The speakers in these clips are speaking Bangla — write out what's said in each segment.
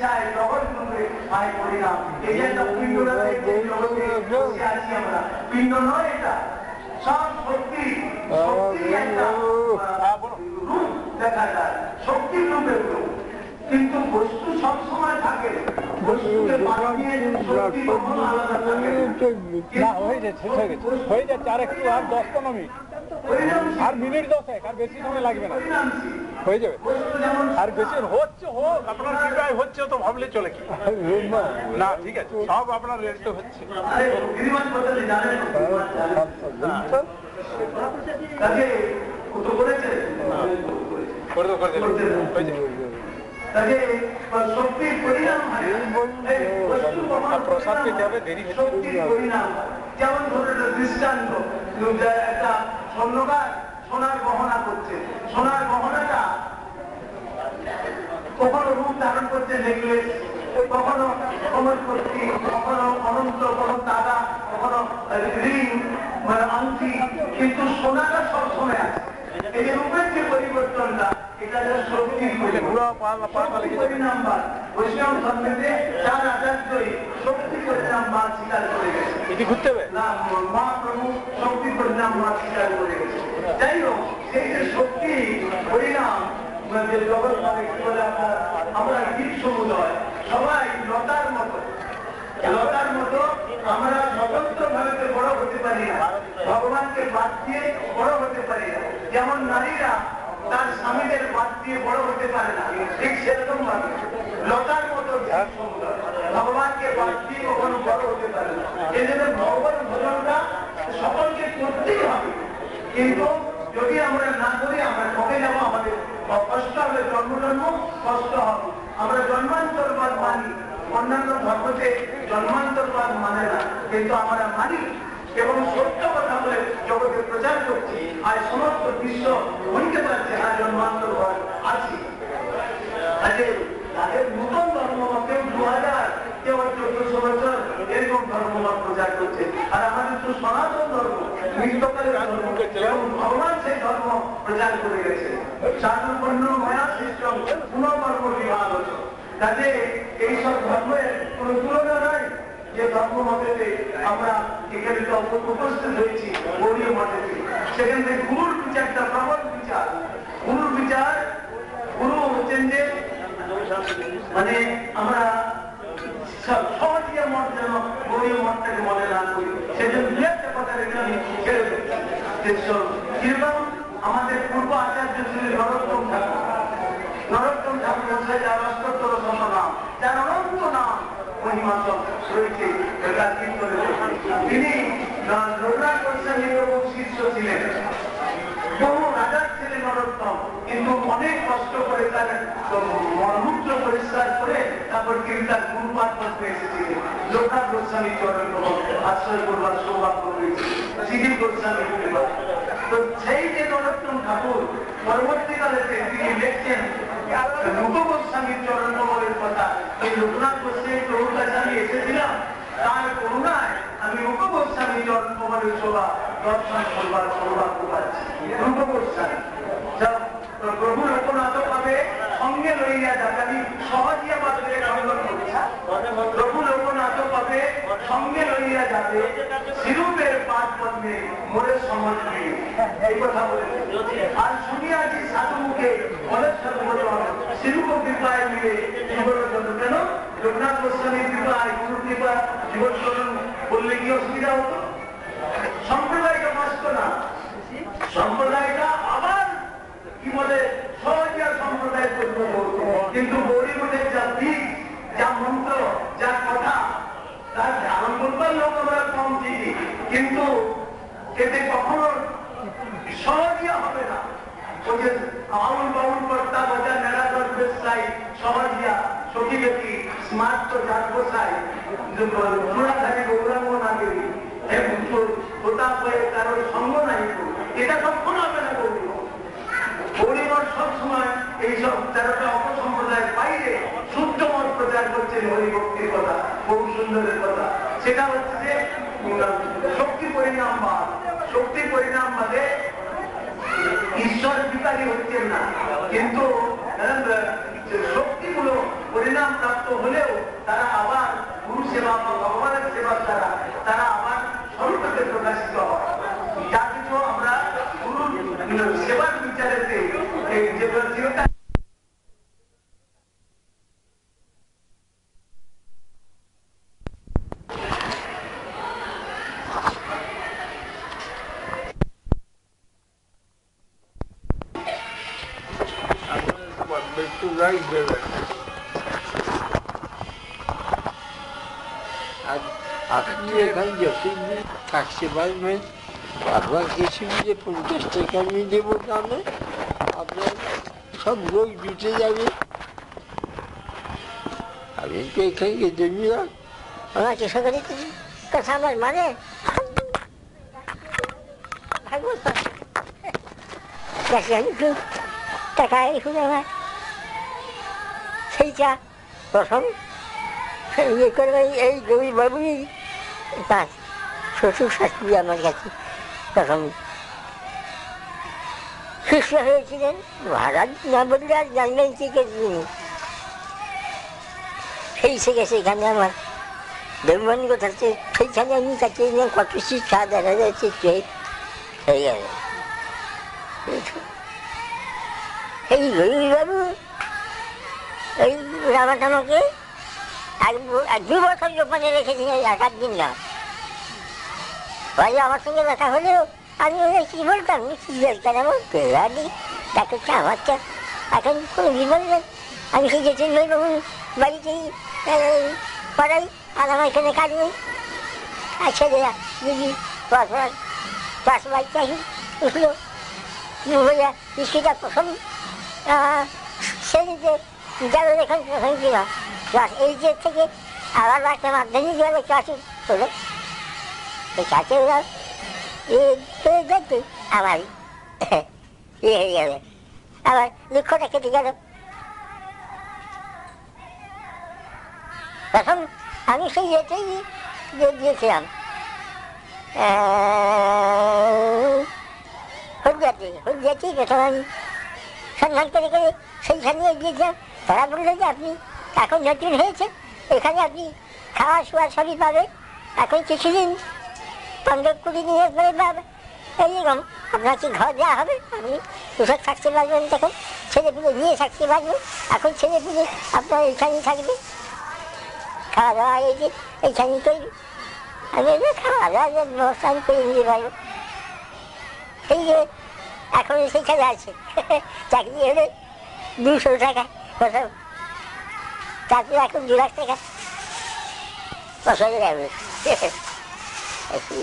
চায় জগৎ রূপে আয় পরিণাম। এই যে একটা পিণ্ডটা থেকে জগতে বসে আছি আমরা, পিণ্ড নয় এটা, সব শক্তি, শক্তির একটা রূপ দেখা যায়, শক্তির রূপের রূপ। কিন্তু বস্তু সবসময় থাকে, বস্তুকে বাদ দিয়ে শক্তি কখনো আলাদা থাকে না। হয়ে যাচ্ছে, হয়ে যাচ্ছে, আর একটু, আর 10-15 মিনিট, আর মিনিট 10 আর বেশি সময় লাগবে না, হয়ে যাবে। আর বেশি হচ্ছে হোক, আপনার কৃপায় হচ্ছে তো ভাবলে চলে কি না, ঠিক আছে, সব আপনার রেস্টে হচ্ছে। শক্তির পরিণাম প্রসাদ পেতে হবে, দেরি হচ্ছে। যেমন ধরুন দৃষ্টান্ত, একটা স্বর্ণকার সোনার গহনা করছে, সোনার গহনাটা কখনো রূপ ধারণ করছে নেকলেস, কখনো কমলপট্টি, কখনো অনন্ত, কখনো তারা, কখনো রিং মানে আংটি, কিন্তু সোনাটা সবসময় আছে। এই যে রূপের যে পরিবর্তনটা, এটা যে শক্তির পরিণামবাদ। বৈষ্ণব ধর্মেতে 4 আচার্যই শক্তি পরিণামবাদ স্বীকার করে গেছে। এটি ঘুরতে হবে না, মহাপ্রভু শক্তি পরিণামবাদ স্বীকার করে গেছে। যাই হোক, সেই যে শক্তি পরিণাম যে জগৎ বলে আমরা গীত সমুদয় সবাই লতার মতো, লতার মতো আমরা স্বতন্ত্র ভাবে বড় হতে পারি না, ভগবানকে বাদ দিয়ে বড় হতে পারি না। যেমন নারীরা তার স্বামীদের বাদ দিয়ে বড় হতে পারে না, ঠিক সেরকম ভাবে লতার মতো ভগবানকে বাদ দিয়ে কখনো বড় হতে পারে না। এই জন্য ভগবান ভজনটা সকলকে করতেই হবে, কিন্তু যদি আমরা না করি আমরা ঠকে যাবো, আমাদের কষ্ট হবে, জন্ম কষ্ট হবে। আমরা জন্মান্তরবাদ মানি, অন্যান্য ধর্মতে জন্মান্তরবাদ মানে না, কিন্তু আমরা মানি এবং সত্য কথা বলে জগতে প্রচার করছি। আর সমস্ত বিশ্ব বুঝতে পারছে আর জন্মান্তরবাদ আছে। তাদের নতুন ধর্মমতে 2000 কেউ 1400 বছর এরকম ধর্মমত প্রচার করছে। আর আমাদের তো সনাতন ধর্ম, মৃত্যকালের ধর্ম, এবং ভগবান সেই ধর্ম প্রচার করে গেছে। সাধন মায়া সিস্টেম পুনর্কর্ম বিভাগ হচ্ছে, তাতে এইসব ধর্মের কোন তুলনা নাই। যে ধর্ম মতেতে আমরা এখানে উপস্থিত হয়েছি গৌরীয় মতেতে, সেখান থেকে গুরুর বিচারটা প্রবল বিচার। গুরুর বিচার, গুরু হচ্ছেন যে মানে আমরা সহজীয় মত যেন গৌরীয় মতটাকে মনে না করি, সেজন্য দু একটা কথা রেখে আমি ছেড়ে দেব। কিরকম আমাদের পূর্ব আচার্য ছিল নরোত্তম ঠাকুর। নরোত্তম ঠাকুর মশাই যার অষ্টোত্তর শত নাম, যার অনন্ত নাম মহিমা রয়েছে, তিনি রঘুনাথ গোস্বামীর শিষ্য ছিলেন। বহু রাজার ছেলে নরোত্তম, কিন্তু অনেক কষ্ট করে তার মলমূত্র পরিষ্কার করে তারপর তিনি তার গুরুপাঠ করতে এসেছিলেন। লোকনাথ গোস্বামী চরণ আশ্রয় করবার সৌভাগ্য হয়েছে, শ্রীজীব গোস্বামী। তো সেই যে নরোত্তম ঠাকুর পরবর্তীকালে তিনি লিখছেন রূপ গোস্বামীর চরণ কমলের কথা। এই লোকনাথ গোস্বামী প্রভুর কাছে আমি এসেছিলাম, তার করুণায় আমি রূপ গোস্বামী চরণ কমলের শোভা দর্শন করবার সৌভাগ্য পাচ্ছি। রূপ গোস্বামী প্রভু লোকনাথ পাবে সঙ্গে লইয়া যাবে, আমি সহজিয়া বাদে খণ্ডন করছি। প্রভু লোকনাথ পাবে সঙ্গে লইয়া যাবে, শিরূপের পাঠ পদ্মে মোরে সমাজ নেই, এই কথা বলে। আর শুনিয়াছি সাধু মুখে বলেশ্বর বচন, শিরূপ কৃপায় মিলে জীবন জন্য। কেন লোকনাথ গোস্বামীর কৃপায়, গুরু কৃপা জীবন চরণ বললে কি অসুবিধা হতো? সম্প্রদায়টা নষ্ট না, সম্প্রদায়টা আবার কি বলে সহজিয়া সম্প্রদায় করতে বলতো, কিন্তু গৌরীমঠের যা দিক, যা মন্ত্র, যা কথা, তার ধারণ করবার লোক আমরা কম ঠিকই, কিন্তু এতে কখনো সহজিয়া হবে না। ওই যে আউল বাউল কর্তা বাজা নেড়াধর বেশাই সহজিয়া সখী ব্যক্তি স্মার্ট জাত বসাই চূড়া থাকে গৌরাঙ্গ না দেবী প্রতাপ হয়ে কারোর সঙ্গ নাই, এটা কখনো হবে না। গৌরীমঠ সবসময় এইসব 13টা অপসম্প্রদায়ের বাইরে শুদ্ধ মত প্রচার করছেন হরিভক্তির কথা, বহু সুন্দরের কথা। সেটা হচ্ছে যে শক্তি পরিণামবাদ। শক্তি পরিণামবাদে ঈশ্বর বিকারী হচ্ছেন না, কিন্তু শক্তিগুলো পরিণাম প্রাপ্ত হলেও তারা আবার গুরু সেবা বা ভগবানের সেবার দ্বারা তারা আবার স্বরূপে প্রকাশিত হয়। যা কিছু আমরা গুরুর সেবার বিচারেতে যেগুলো চিন্তা আপনি এখানে যতদিন থাকতে পারবেন আপনার কিছু যে 50 টাকা আমি দেবো তাহলে আপনার সব রোগ জুটে যাবে। আমি তো এখানে যেতে দিলাম আমার কিছু করে কথা আমার মানে টাকা শুনে আমার সেইটা প্রথম ইয়ে করবে এই জমি বাবুই তার শ্বশুর শাশুড়ি আমার কাছে প্রথম শিষ্য হয়েছিলেন। মহারাজ না বললে আর জানবেন কি তিনি সেই থেকে সেখানে আমার দেববন্ধ থাকছে সেইখানে আমি তাকে কত শিক্ষা দেখা যাচ্ছে হয়ে গেল। এই রবিবাবু এই রামাট আমাকে 2 বছর দোকানে রেখেছিলেন, 1 দিন না। আমার সঙ্গে দেখা হলেও আমি কি বলতাম তাকে আমার তো এখন কোনো কি বলবেন আমি সেই যেতেন বাবু বাড়িতেই পড়াই আর আমার এখানে কাজ নেই। আর ছেলেরা দিদি পাশ বাড়িতে আসি উঠলো বলে স্কুলটা প্রথম শ্রেণীতে গেল এখন প্রথম কিনা ক্লাস 8 থেকে আবার বাচ্চা মাধ্যমিক গেল ক্লাসে হলো চাচে দেখতে আমার ইয়ে হয়ে গেল, আবার দুঃখটা কেটে গেল। তখন আমি সেই ইয়েতেই দিয়েছিলাম হলদিয়াতেই প্রথম আমি সন্ধান করে করে সেইখানে গিয়েছিলাম। তারা বললো যে আপনি এখন নতুন হয়েছেন, এখানে আপনি খাওয়া শোয়া সবই পাবেন, এখন কিছুদিন 15-20 দিনের পরে পাবেন, এইরকম আপনাকে ঘর দেওয়া হবে, আপনি কোথাও থাকতে পারবেন, তখন ছেলেপুলে নিয়ে থাকতে পারবেন, এখন ছেলেপুলে আপনার এইখানেই থাকবে, খাওয়া দাওয়া এই যে এইখানেই করবে। আমি খাওয়া দাওয়ার ব্যবস্থা আমি করে নিতে পারবো। এই যে এখন সেইখানে আছে চাকরি হলে 200 টাকা প্রথম, চাকরি এখন 2 লাখ টাকা বছরে যাবে।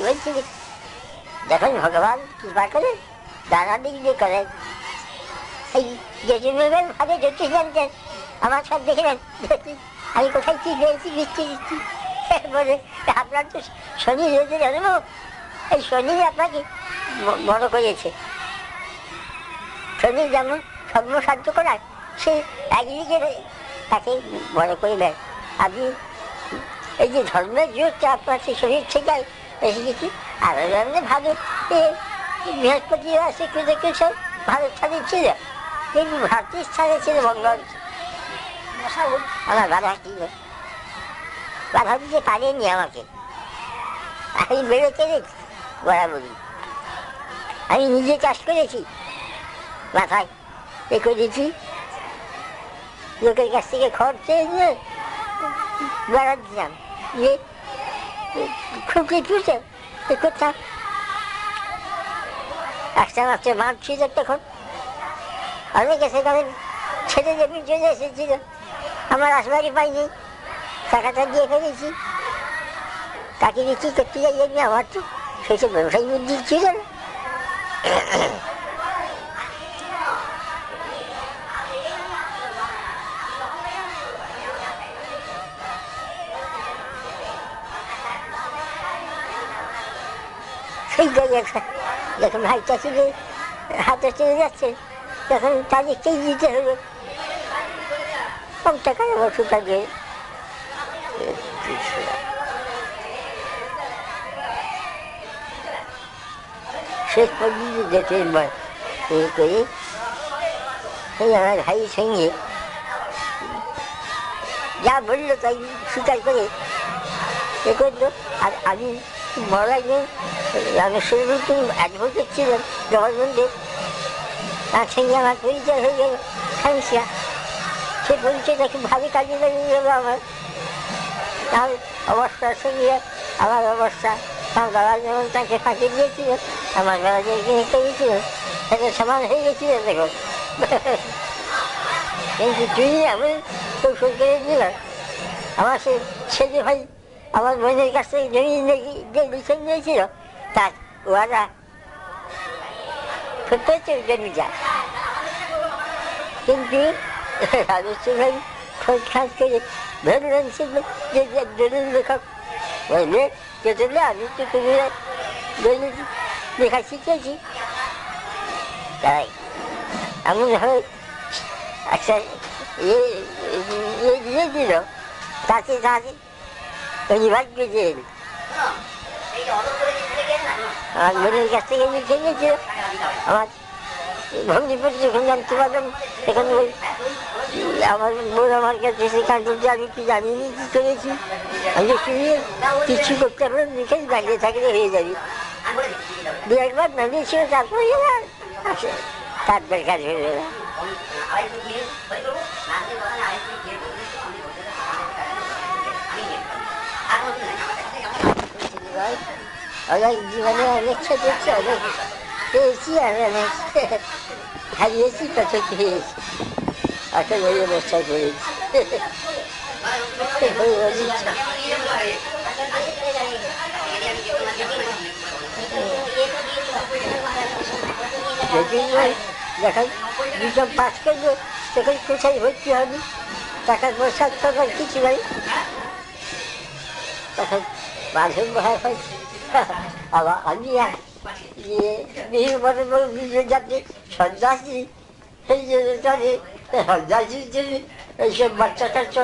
বলছি যখন ভগবান কৃপা করে দানা দিক দিয়ে করেন, এই জেঠুমের ভাবে জ্যোতিষ জানতেন, আমার সব দেখলেন আমি কোথায় কি পেয়েছি বৃষ্টি দিচ্ছি বলে আপনার তো শনি রয়েছে জানবো, এই শনি আপনাকে বড় করেছে। শনি যেমন সর্বসাধ্য করার সে একদিকে তাকে বড় করে দেয়। আপনি এই যে ধর্মের যোগটা আপনার সেই শরীর থেকে এসে গেছি, আর এমনি ভালো বৃহস্পতি শুক্র সব ভালো স্থানে ছিল, কিন্তু ভারতীয় স্থানে ছিল মঙ্গল। আমার বাধা ছিল, বাধা দিতে পারেনি আমাকে, আমি বেড়ে চলেছি বরাবরই। আমি নিজে চাষ করেছি, মাথায় এ করেছি, লোকের কাছ থেকে খড় চেয়ে বেড়া দিলাম, যে খুঁটে টুটে করতাম। একটা মাত্র মাঠ ছিল তখন, অনেকে সেখানে ছেড়ে জমি চলে এসেছিল, আমার আসবারই পাইনি, টাকাটা দিয়ে ফেলেছি, তাকে কি করতে যাই এমনি আমার তো সেসব ব্যবসায়ী বুদ্ধি ছিল না। সেইটাই যখন ভাইটা ছিল হাতে চলে যাচ্ছে, তখন তাদেরকেই দিতে হলো কম টাকায় ওষুধটা দিয়ে। শেষ পর্যন্ত যেতে করে সেই আমার ভাইয়ের সঙ্গে যা বললো তাই স্বীকার করে এ করলো। আর আমি মরার দিন রামেশ্বর অ্যাডভোকেট ছিলেন গভর্নমেন্টের, তার সঙ্গে আমার পরিচয় হয়ে গেল খামসিয়া। সে পরিচয়টা খুব ভালো কাজে লাগিয়ে গেল আমার। তার অবস্থার সঙ্গে আমার অবস্থা, আমার বাবা যেমন তাকে ফাঁকি দিয়েছিলেন, আমার বাবা যে করেছিলেন সেটা সমান হয়ে গেছিলেন দেখো। কিন্তু তুই আমি কৌশল করে দিলাম। আমার সে ছেলে ভাই আমার বোনের কাছ থেকে জমি লিখে নিয়েছিল, তার ওরা প্রত্যেক জমিটা। কিন্তু রামেশ্বর ভাই খোঁজ খাজ করে ধরলেন যে দলিল লেখক বললে কেটে আমি তো তুমি দলিল লেখা শিখেছি। তাই এমনভাবে একটা দিয়ে দিল, তাকে পরিবার পেয়ে আমার বোনের কাছ থেকে লিখে নিয়েছিল। আমার ভগ্নিপতি যখন জানতে পারলাম তখন ওই আমার বোন আমার কাছে সেখান থেকে আমি কি জানিনি কি করেছি, আমি শুনিয়ে কিছু করতে পারবো লিখে দাঁড়িয়ে থাকলে হয়ে যাবে। দু একবার নামিয়েছিল তারপরে তার দরকার হয়ে গেল। অনেক জীবনে অনেক ছেড়েছি, অনেক পেয়েছি, আর অনেক হারিয়েছি, কত পেয়েছি, এখন ওই অবস্থায় করেছি। যখন দুজন পাস করবো তখন কোথায় ভর্তি হবে, টাকার পয়সা থাকার কিছু নাই, তখন মাঝে হয় হয়। আবার আমি বিভিন্ন বড় বড় বিভিন্ন জাতি সন্ন্যাসী, সেই জন্য তাদের সন্ন্যাসীর জন্য এইসব বাচ্চা কাচ্চা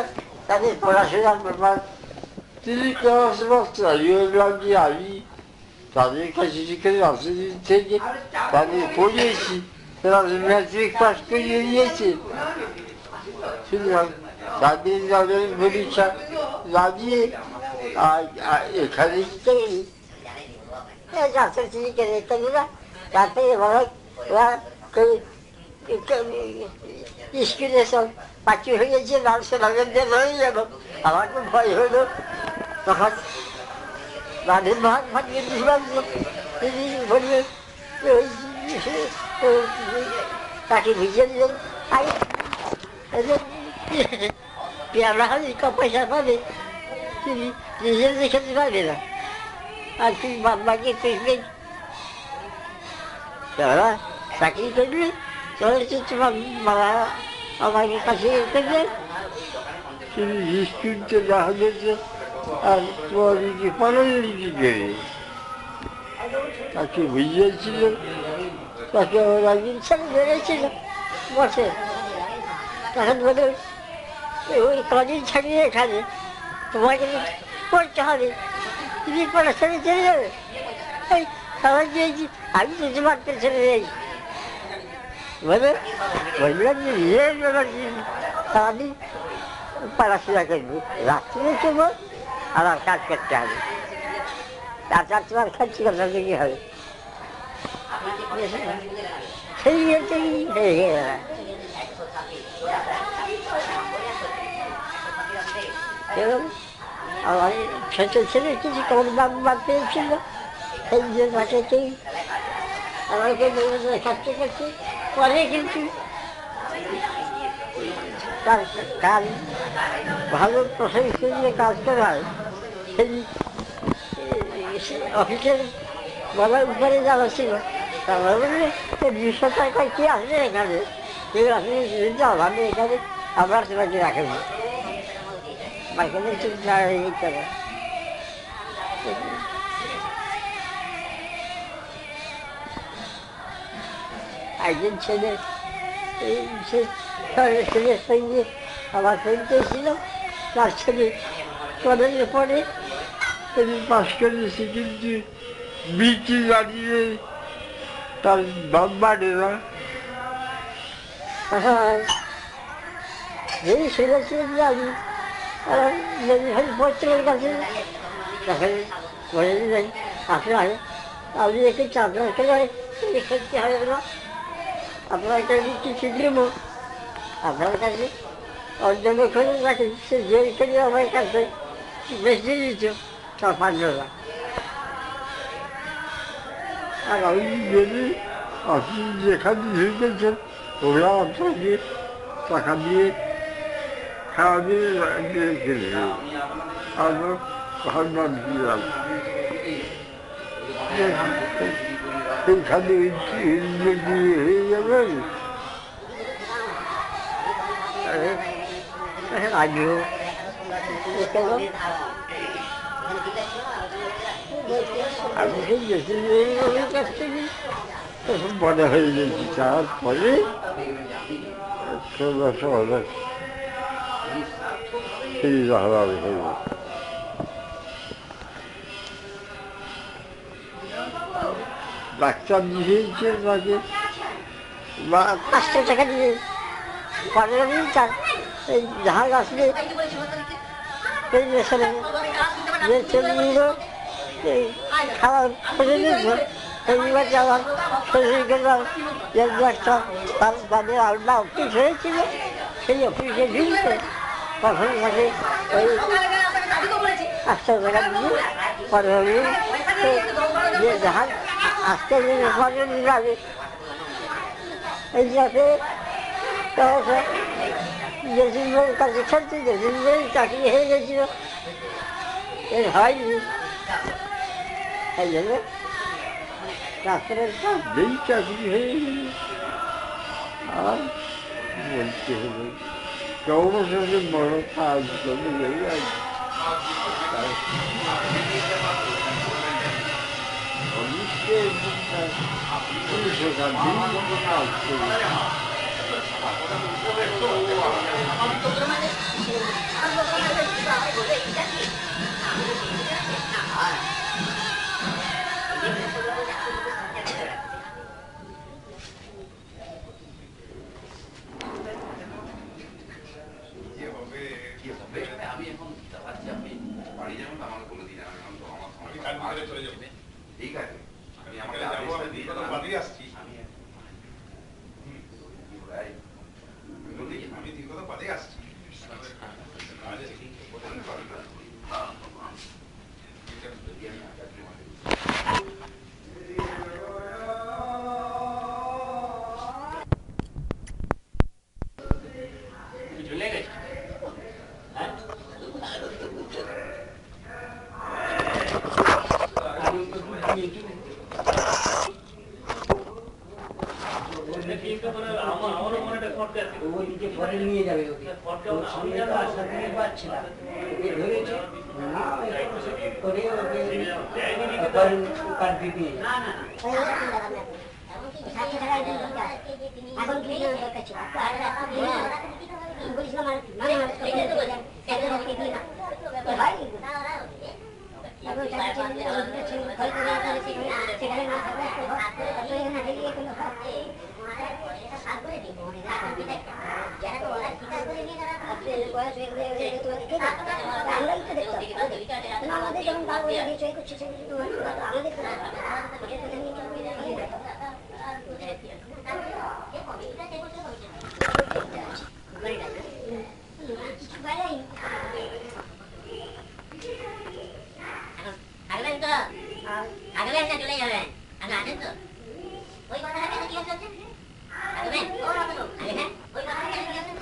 তাদের পড়াশোনার ব্যাপার। তিনি আমি তাদের কাছে সেখানে অসুবিধা থেকে তাদের পড়িয়েছি, তারা ম্যাট্রিক পাস করিয়ে নিয়েছে। সুতরাং তাদের তাদের পরীক্ষা না দিয়ে এখানে তারপরে স্কুলে সব পাচি হয়েছে, মানুষের নগেন্দ্র হয়ে যাব। আমার তো ভয় হলো, তখন বাড়ির মহাত্মা তিনি বললেন তাকে ভিজে দিলেন, পেয়ারা হলে ক পয়সা পাবে, তিনি নিজের দেখাতে পারবে না। আর তুই বাবাকে পেয়ে তারা চাকরি করলে চলেছে, তোমার বাবা আমার কাছে করবে। তিনি স্কুলতে না হলে আর তোমার পড়ালেখা দেবে, তাকে বুঝিয়েছিল, তাকে ওরা ছেলে বেড়েছিল বসে, তখন বলে ওই কদিন ছাড়িয়ে এখানে তোমাকে পড়তে হবে, তুমি পড়াশোনা চলে যাবে। এই খাবার দিয়েছি, আমি তো তোমার পেছনে যাই বলে বললাম যে সারাদিন পড়াশোনা করবো, রাত্রে করবো, আবার কাজ করতে হবে, তার তোমার খাচ্ছি কথা থেকে হবে। সেই হয়ে গেল। এবং আমার ছোট ছেলে কিছু কম দাম বাদ পেয়েছিল, সেই জন্য তাকেই আমাকে খাচ্ছে করছে। পরে কিন্তু তার কাজ ভালো প্রফেশন নিয়ে কাজ করা হয়, সেই অফিসের বলার উপরে যাওয়া ছিল, তারা বললে 200 টাকায় কি আসবে এখানে, আপনি আমাদের এখানে আমরা তোমাকে রাখবো, এখানে চিন্তা হয়ে করে। একজন ছেলে ছেলের সঙ্গে আমার পরিচয় ছিল, তার ছেলে কলেজে পড়ে, তিনি পাস করেছে, কিন্তু বিটি দাঁড়িয়ে তার দাম বাড়ে না। এই শুনেছিলেন যে আমি পশ্চিমের কাছে তখন বলে দিলেন আপনার আপনি একটু চাপড়া করে সত্যি হবে না আপনার কাছে কিছু দেব আপনার কাছে অর্জন করে রাখি সে জোর করে আমার কাছে বেশি দিত 4-5 টাকা আর আমি যদি আপনি যেখানে ঢুকেছেন ওরা আপনাকে টাকা দিয়ে খাওয়া দিয়ে খেলে আমরা ভাবনা দিলাম এইখানে হয়ে যাবেন আজও আমি তো বেশি কাছ থেকে তখন বড় হয়ে গেছি তারপরে 1600 অনেক সেই হারাবে হয়ে গেছে ডাক্তার দিয়েছে তাকে বা 500 টাকা দিয়ে 15 দিন তার এই জাহাজ আসলে এই দেশে যে চলে নিল এই খাওয়ার করে দিয়েছিল সেইবার যাওয়ার শরীর গেলাম যে ডাক্তার তার তাদের আলাদা অফিস হয়েছিল সেই অফিসে ঢুকছে তখন আমাকে ওই 500 টাকা দিয়ে 15 দিন যে জাহাজ আসতে 15 দিন লাগে এই যাতে জসিমবাবুর কাছে খেলছে জসিমবাবু চাকরি হয়ে গেছিল এর হয়নি এই জন্য ডাক্তারের যেই চাকরি হয়ে গেল আর বলতে হবে কেমন সাথে বড় কাজ করে যাই আমি এখন আপনি বাড়ি যাবেন আমাকে বলে দিন আমার চলে যাবে ঠিক আছে আমি আমাকে আসছি আমি দীর্ঘতা বাদে আসছি চলে গেছে পরে নিয়ে যাবে ওকে আশা করে পাচ্ছিলাম ওকে ধরেছে করে ওকে কার্ড দিবি আমাদের যখন আগবেন না চলে যাবেন আগে আছেন তো ওই কথাটা কেন কি হচ্ছে আগবেন আগে হ্যাঁ ওই কথাটা কেন কি হচ্ছে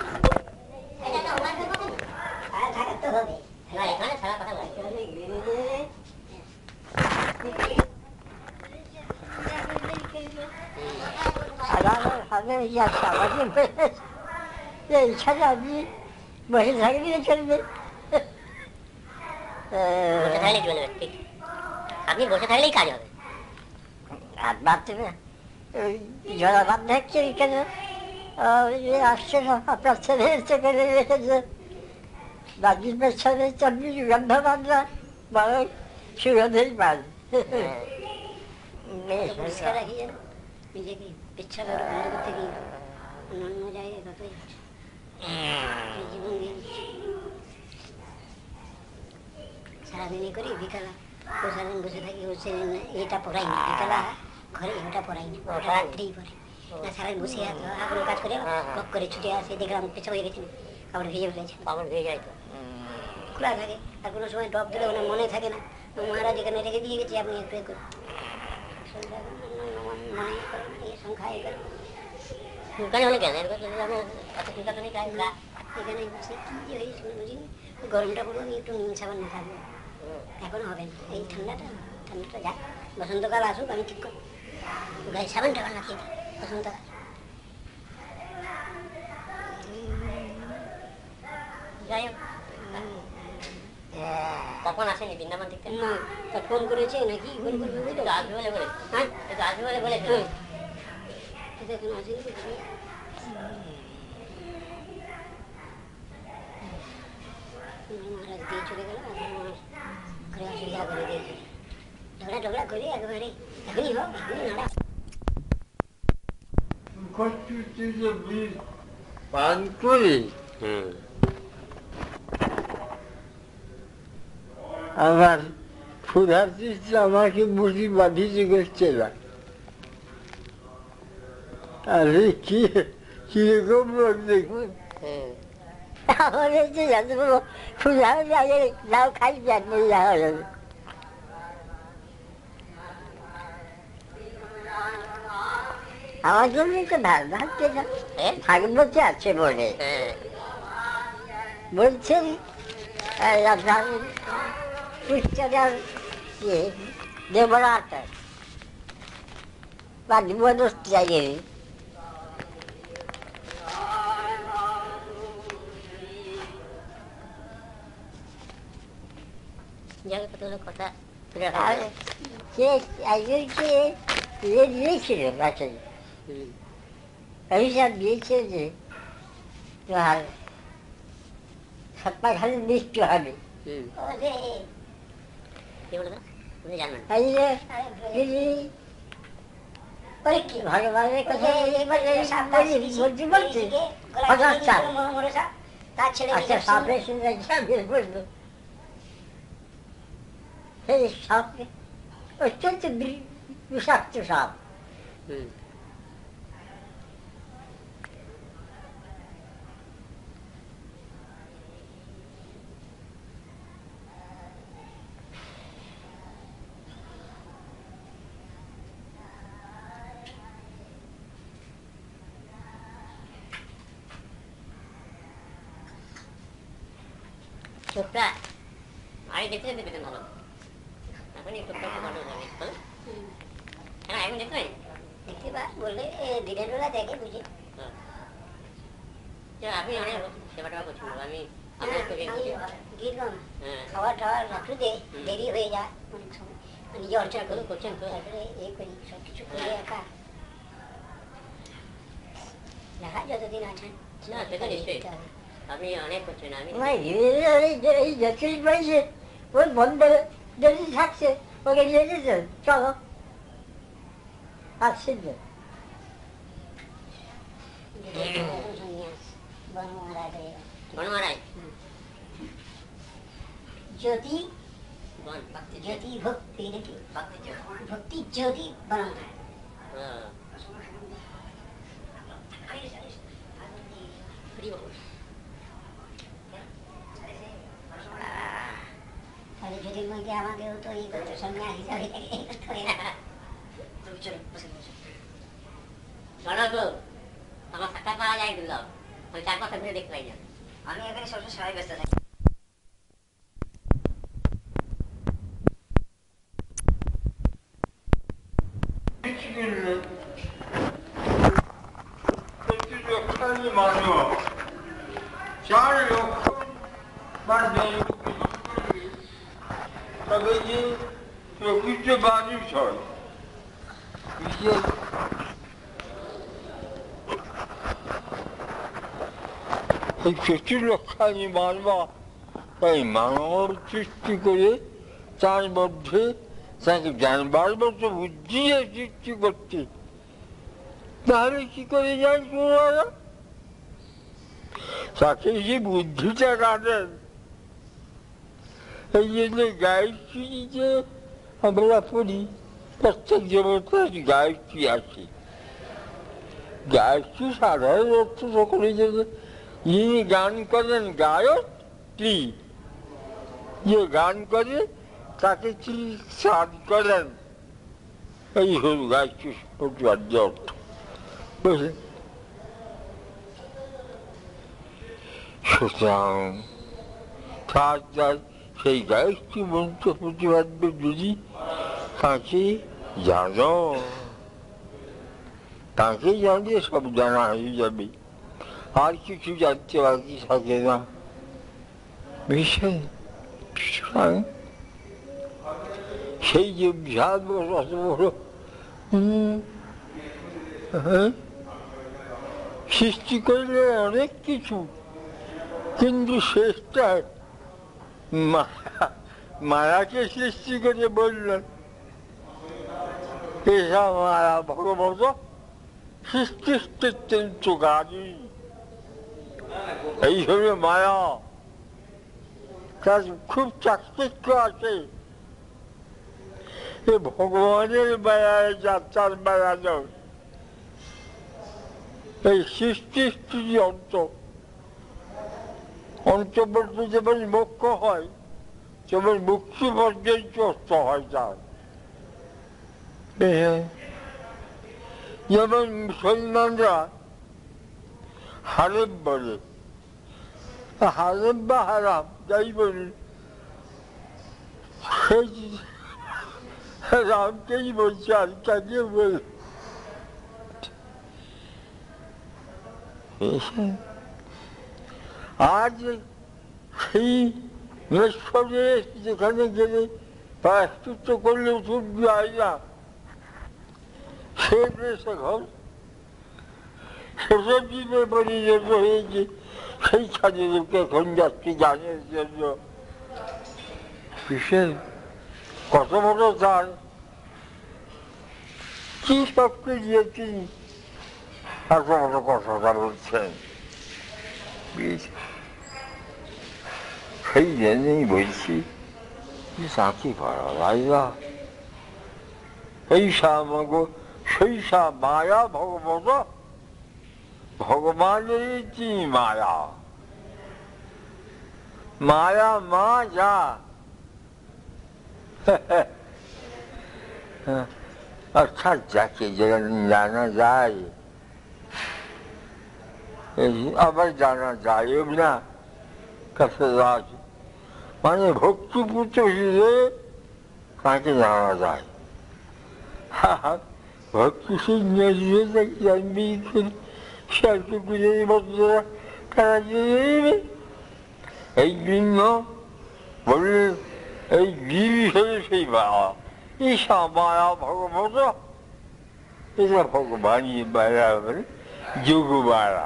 এটা তো ওয়ার্ড করতে আর থাকা তো হবে না এখানে সারা কথা বলে হবে যাচ্ছে আমাদের এই ছাড়া আপনি বসে থাকলে চলবে বসে থাকলে চলবে ঠিক আপনি বসে থাকলেই কাজ হবে আর ভাবতে না ওই জলা ভাব দেখছে কেন আসছে না আপনার ছেলে এসে করে রেখেছে দাদির পেছনে চব্বিশ গন্ধ বান্ধা বড় সুগন্ধেই পান বেশ পরিষ্কার রাখি যেন নিজেকে ইচ্ছা করে বন্ধ করতে গিয়ে অন্য জায়গায় কতই জীবন দিয়ে করি বিকালা ও সারাদিন বসে থাকি ও সেদিন এটা পড়াইনি বিকালা ঘরে ওটা পড়াইনি ওটা রাত্রেই পড়ে না সারাদিন বসে আগুন কাজ করে গপ করে ছুটে আসে দেখলাম পেছা হয়ে গেছে কাপড় ভিজে ফেলেছে পাগল হয়ে যায় তো খোলা থাকে আর কোনো সময় ডব দিলে ওনার মনে থাকে না মহারাজ এখানে রেখে দিয়ে গেছি আপনি একটু করুন মনে করে না এই সংখ্যা চুলকানি হলে কেন এত চুলকানি নেই টাইম এখানে বসে কি হয়েছিল বুঝিনি গরমটা পুরো আমি একটু নিম সাবান না থাকবো এখন হবে না এই ঠান্ডাটা যাক বসন্তকাল আসুক আমি ঠিক করবো গায়ে সাবান টাবান রাখি বসন্তকাল যাই হোক তখন আসেনি বৃন্দাবন থেকে না তা ফোন করেছে নাকি ফোন করবে বুঝলো আসবে বলে বলে হ্যাঁ আসবে বলে বলে এখন আসেনি বুঝলি মহারাজ দিয়ে চলে গেল ঘরে অসুবিধা করে দিয়েছে ঝগড়া টগড়া করে একেবারে এখনই হোক এখনই নাড়া পান করে আমার ক্ষুধার্তিস আমাকে বুঝি বাঁধিতে করছে না আরে কি কিরকম লোক দেখুন আমাদের যে জানতে পারবো ক্ষুধা হলে লাউ খাই পেট পড়ে যাওয়া যাবে আমার জন্য তো ভাবছে না ভাগবত আছে বলে বলছেন উচ্চতার দেবরাত বা দিবস চাইয়ে কথা দিয়েছিল বাচ্চাদের অভিশাপ দিয়েছে যে তোমার সপ্তাহ খালি মৃত্যু হবে ভগবানের কথা আচ্ছা সাপের সঙ্গে বললো সেই সাপকে অত্যন্ত বিষাক্ত সাপ ছোটটা আগে দেখতে যেতে পেতেন ভালো এখন এই ছোটটা ভালো জানি হ্যাঁ এখন দেখতে পাই দেখতে পা বললে দিনের বেলা দেখে বুঝি আপনি অনেক সেবা টেবা করছেন আমি গিরলাম খাবার টাবার রাখলে দে দেরি হয়ে যায় অনেক সময় নিজে অর্চনা করে করছেন তো তারপরে করি সব কিছু করে একা দেখা যতদিন আছেন না সেটা নিশ্চয়ই আপনি অনেক করছেন আমি এই যতই পাইছে ওই বন্ধ যদি থাকছে ওকে নিয়ে যেতে চলো আসছেন তো বনমারাই জ্যোতি জ্যোতি ভক্তি নাকি ভক্তি জ্যোতি বনমারায় তাহলে যদি মধ্যে আমাকেও তো এই করতে সন্ন্যাস হিসাবে আমার সাক্ষাৎ পাওয়া যায় দিলাম ওই 4 বছর ধরে দেখতে পাই না আমি এখানে সবসময় সবাই ব্যস্ত থাকি তবে যে প্রকৃত মানুষ হয় এই 70 লক্ষ আমি মানবা তাই মানব সৃষ্টি করে তার মধ্যে তাকে জানবার মতো বুদ্ধি সৃষ্টি করতে তাহলে কি করে যান তোমরা তাকে যে বুদ্ধিটা না দেন এই জন্য গায়ত্রীতে আমরা পড়ি, প্রত্যেক দেবতার গায়ত্রী আছে। গায়ত্রী সাধারণ অর্থ সকলের জন্য, যিনি গান করেন গায়ত্রী, যে গান করে তাকে তিনি স্নান করেন, এই হল গায়ত্রী প্রতিবাদ্য অর্থ। বুঝলেন? সুতরাং তার সেই গায়ত্রী মন্ত্র প্রতিপাদ্য যদি তাকে জানো, তাকে জানলে সব জানা হয়ে যাবে, আর কিছু জানতে বাকি থাকে না। সেই যে বিশাল বড় সৃষ্টি করলে অনেক কিছু, কিন্তু শেষটা মায়াকে সৃষ্টি করে বললেন, এসা মায়া ভগবত সৃষ্টি গাড়ি। এই হলো মায়া, তার খুব চাকচিক্য আছে। এ ভগবানের মায়ায় যাত্রার মায়া নয়, এই সৃষ্টি স্থিতি অন্ত। অন্তর্বর্তী যেমন মোক্ষ হয়, যেমন মুক্তি পর্যন্ত অস্ত হয় তার। যেমন মুসলমানরা হারেম বলে, হারেম বা হারাম যাই বলি, রামকেই বলছে, আর কাকে বল। আজ সেই মেশ্বরে যেখানে গেলে প্রায়শ্চিত্ত করলে ওষুধ যায় না, সে দেশে ঘর সেসব দিনে পরিণত হয়েছে, সেইখানে লোকে এখন যাচ্ছে গানের জন্য। বিশেষ কত বড় গান, কি সবকে দিয়েছি, এত বড় কথাটা বলছেন। সেই জন্যই বলছি তাকে করা যায় না। সৈষা মায়া ভগবত, ভগবানের কি মায়া, মায়া মা যা। অর্থাৎ যাকে জানা যায়, আবার জানা যায়ও না, কাছে আছে, মানে ভক্তিপুত্র হিসেবে তাকে জানা যায়। ভক্তি সিংহে জানবি তারা জেনে, এই জন্য বললে এই জীব হিসেবে সেই মায়া, ঈশা মায়া ভগবত, এটা ভগবানই মায়া, মানে যোগ মায়া।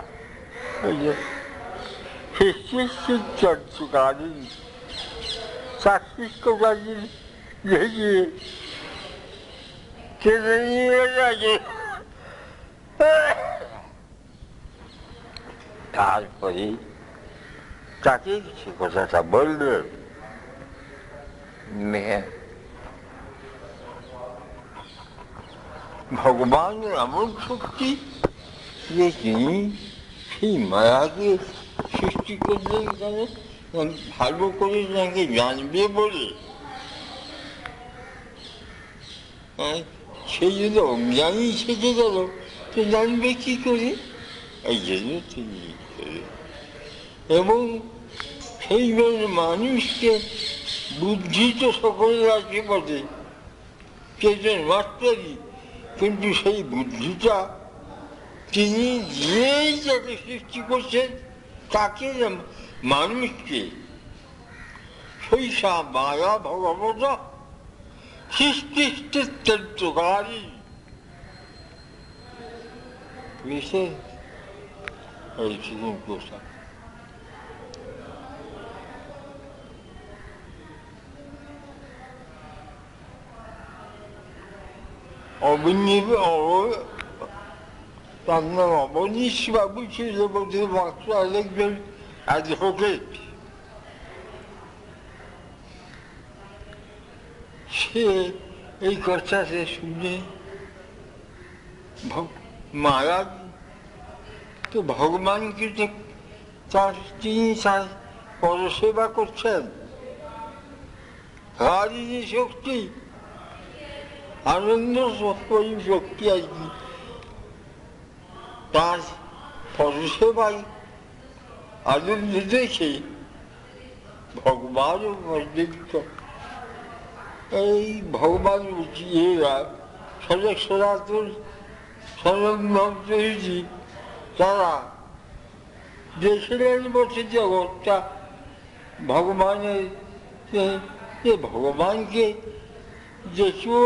তারপরে তাকে সে কথাটা বললেন, ভগবানের এমন শক্তি যে তিনি সেই মায়াকে সৃষ্টি করলেন, কেন ভালো করে তাকে জানবে বলে। সেই জন্য অজ্ঞানী থেকে গেল, তো জানবে কি করে, এই জন্য তিনি এবং সেই মানুষকে বুদ্ধি তো সকলের আছে বটে, চেতন মাত্রারই, কিন্তু সেই বুদ্ধিটা তিনি দিয়েই যাকে সৃষ্টি করছেন, তাকে মানুষকে সৈষা মায়া ভগবত সৃষ্টিকারী। বুঝছে এই কথা। তার নাম অবনীশ বাবু ছিল, বলতে মাত্র আরেকজন অ্যাডভোকেট। সে এই কথা সে শুনে মারা তো ভগবানকে তিনি তার পরসেবা করছেন। তারই যে শক্তি, আনন্দ শক্তি আর কি, তার পরসেবায় আনন্দ দেখে ভগবানও বর্ণিত। এই ভগবান এরা সজগ সনাতন সনদ ভক্তজি তারা দেখলেন বসে জগৎটা ভগবানের, ভগবানকে দেখিও,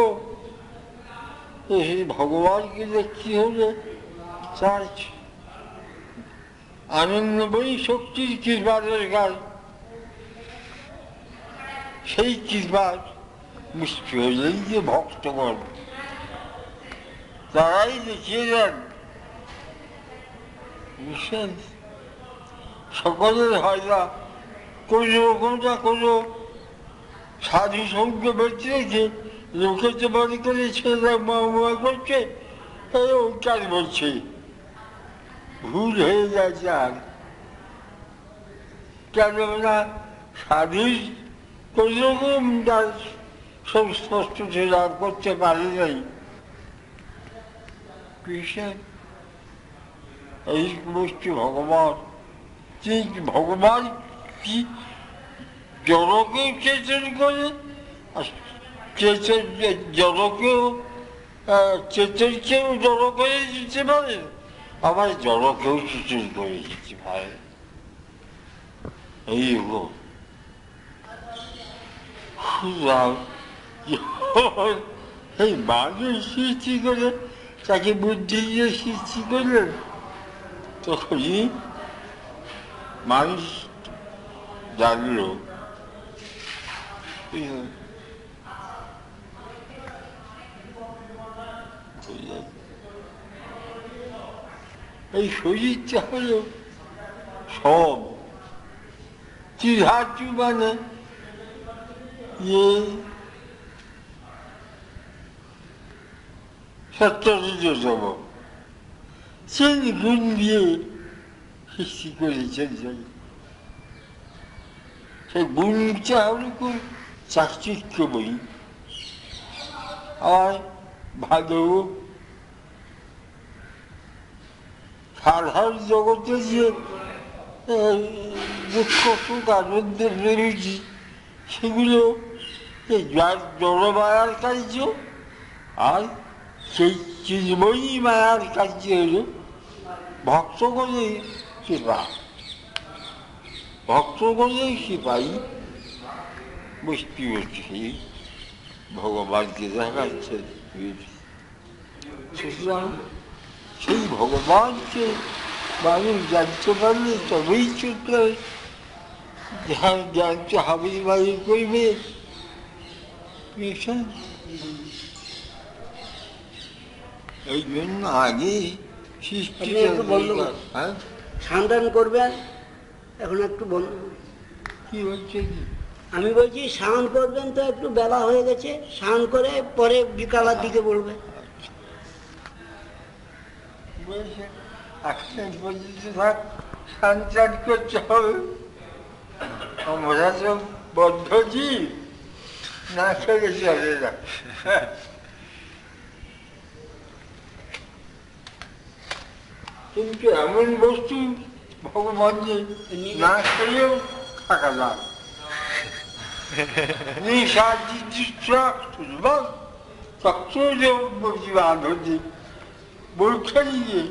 ভগবানকে দেখতে হলে তার আনন্দময়ী শক্তির কৃপা দরকার। সেই কৃপার মুষ্টি হলেই যে ভক্তগণ তারাই দেখিয়ে দেন। বুঝছেন, সকলের হয় না, কোনো সাধু সঙ্গ বেঁচে রেখে লোকে তো মনে করে ছেলে মা করছে, ওই কাজ বলছে, ভুল হয়ে যাচ্ছে। আর কেননা সাধু কোনোরকম তার সংস্পষ্ট লাভ করতে পারে নাই। কৃষ্ণ এই বস্তু ভগবান, ভগবান কি জড়কেও চেতন করে, জড়কেও চেতনকেও জড় করে দিতে পারে, আবার জড়কেও চেতন করে দিতে পারে। এই হলো এই মানুষ সৃষ্টি করে, তাকে বুদ্ধি দিয়ে সৃষ্টি করলেন, তখনই মানুষ জানল এই শরীরটা হল সব চিধাচু, মানে সত্যতম সেই গুণ দিয়ে সৃষ্টি করেছেন। সেই গুণটা হল খুব চাকচিক্যময়ী আর ভালো। সাধারণ জগতে যে দুঃখ সুখ আনন্দের রয়েছে, সেগুলো জড়মায়ার কার্য, আর সেই চিন্ময়ী মায়ার কার্য হল ভক্তগণের কৃপা। ভক্তগণের কৃপাই বৃষ্টি হচ্ছে, ভগবানকে দেখাচ্ছে। সুতরাং সেই ভগবানকে মানুষ জানতে পারলে তবেই চলতে জানতে হবে, বাড়ি করবে। এই জন্য আগে স্নান করবেন, এখন একটু বন্ধ। কি হচ্ছে কি আমি বলছি স্নান করবেন, তো একটু বেলা হয়ে গেছে, স্নান করে পরে বিকালের দিকে বলবে। এখন পর্যন্ত থাক, স্নান টান করতে হবে। আমরা তো বদ্ধ জীব, না খেলে চলে না। কিন্তু এমন বস্তু ভগবান যে না খেলেও থাকা যায়। বলছে নিয়ে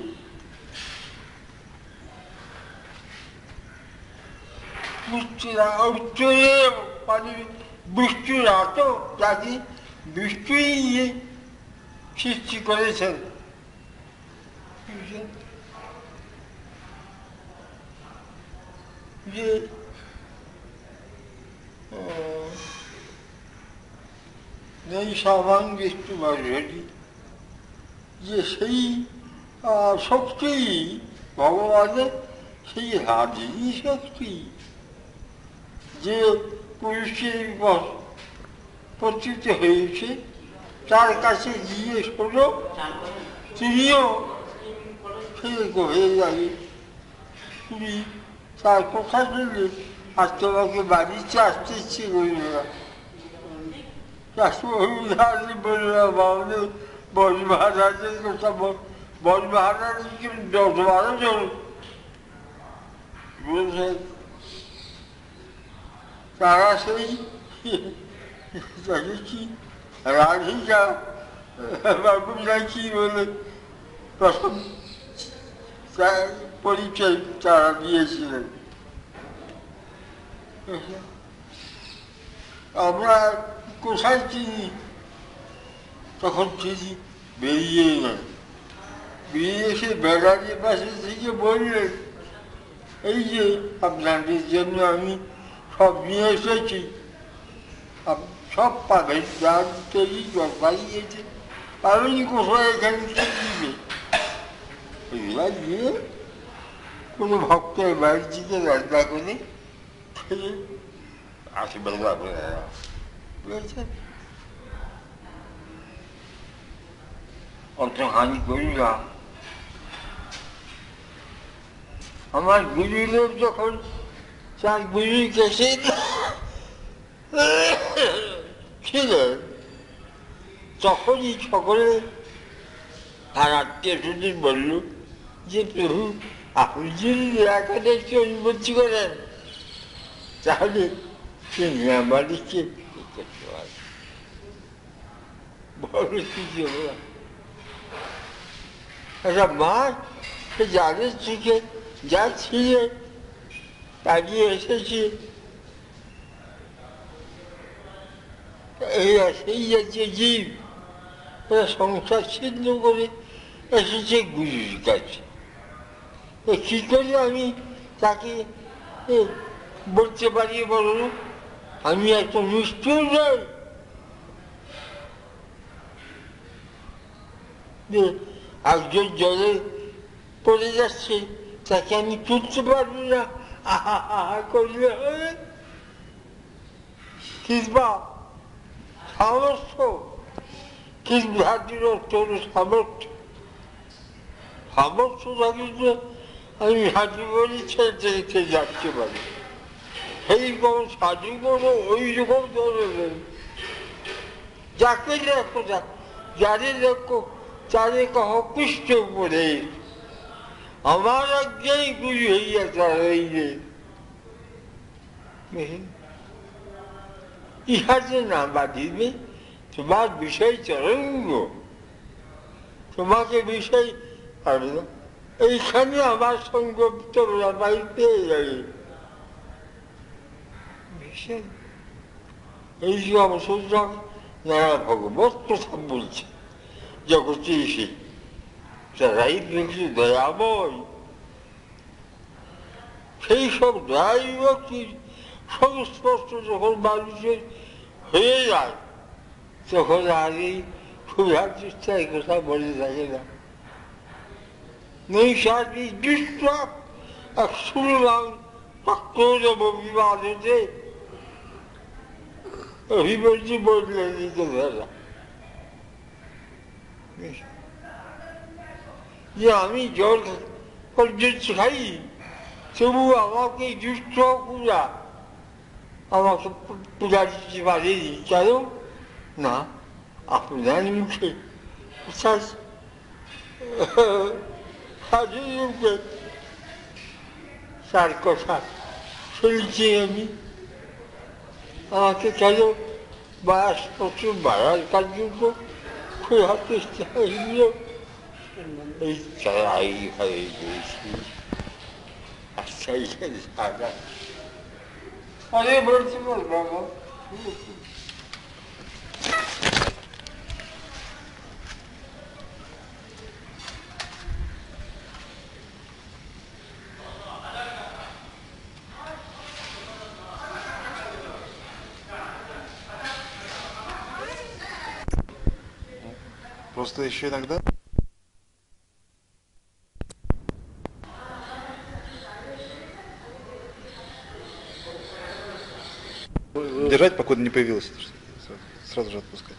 বৃষ্টির এত যাকে বৃষ্টি সৃষ্টি করেছেন। যে নেই সাবান বৃষ্টি মাঝারি, যে সেই শক্তি ভগবানের, সেই হাজিরই শক্তি, যে পুরুষের পতিত হয়েছে, তার কাছে জিজ্ঞেস করলো, তিনিও সেরকম হয়ে যাবে। তুমি তার কথা শুনলে আর তোমাকে বাড়িতে আসতে ইচ্ছে করবে না। বললাম আমাদের বস মহারাজের কথা, বস মহারাজ 10-12 জন বলছেন, তারা সেই দেখেছি রাধিকা বাবুরা কি বলে প্রথম পরিচয় তারা দিয়েছিলেন। আমরা কোথায় চিনি, তখন চিনি বেরিয়ে গেল। বেরিয়ে এসে বেড়ারির পাশে থেকে বললেন, এই যে আপনাদের জন্য আমি সব নিয়ে এসেছি, সব পাবেন, যার তৈরি বাড়িয়েছে পাবেন কোথায়, এখানে দিবে। এবার গিয়ে কোনো ভক্তের বাড়ি থেকে রান্না করে খেয়ে আশীর্বাদ আপনারা বুঝেছেন। অত হানি করি না। আমার গুরুদেব যখন তার গুরুর কাছে ছিলেন, তখনই সকলে তার আত্মীয় স্বজন বলল যে প্রভু, আপনি যদি এখানে একটু অনুমতি করেন তাহলে তিনি আমাদেরকে করতে পারেন। বড় কিছু একটা মা, সে যাদের থেকে যা ছিলেন তাড়িয়ে এসেছে, সেই জাতীয় জীব সংসার ছিন্ন করে এসেছে গুরুর কাছে। কি করে আমি তাকে বলতে পারি বলো, আমি এত নিষ্ঠুর নই যে একজন জলে পড়ে যাচ্ছে তাকে আমি তুলতে পারবো না, আহা করলে হবে। কিংবা সামর্থ্য, কিংবা তোর সামর্থ্য থাকলে আমি হাঁটি বলি ছেড়ে রেখে যাচ্ছে পারি। সেইরকম সাধু করো, ওই রকম ধরনের যাকে দেখো, যাদের দেখো তাদের কহ পুষ্ট করে আমার আগেই গুরু হইয়া তার হইলে ইহাতে না বাঁধিবে তোমার বিষয় তরঙ্গ, তোমাকে বিষয় পাবে না। এইখানে আমার সঙ্গ তোমরা বাড়ি পেয়ে যাবে। এই যে অবসর নানা ভগবত কথা বলছে জগতে এসে, তারাই দেখছি দয়াময়। সেই সব দয়াই ভক্তির সংস্পর্শ যখন মানুষের হয়ে যায়, তখন আর এই ক্ষুধার চেষ্টায় কথা বলে থাকে না। নৈশাদি দুষ্ট এক শুনলাম বিবাদ হতে অভিমন্যু বললেন দিতে ধরা যে আমি জল পর্যন্ত খাই, তবু আমাকে দুষ্ট পূজা আমাকে পূজা দিতে পারেনি। কেন না, আপনার মুখে মুখে তার কথা শুনছি আমি। আমাকে কেন বাসপত্র বাড়ার কার্যক্রম খোঁজার চেষ্টা হইল, এই চড়াই হয়ে গেছি। আচ্ছা সারা পরে বলছি বাবা। Просто еще иногда держать, покуда не появилось сразу же отпускать.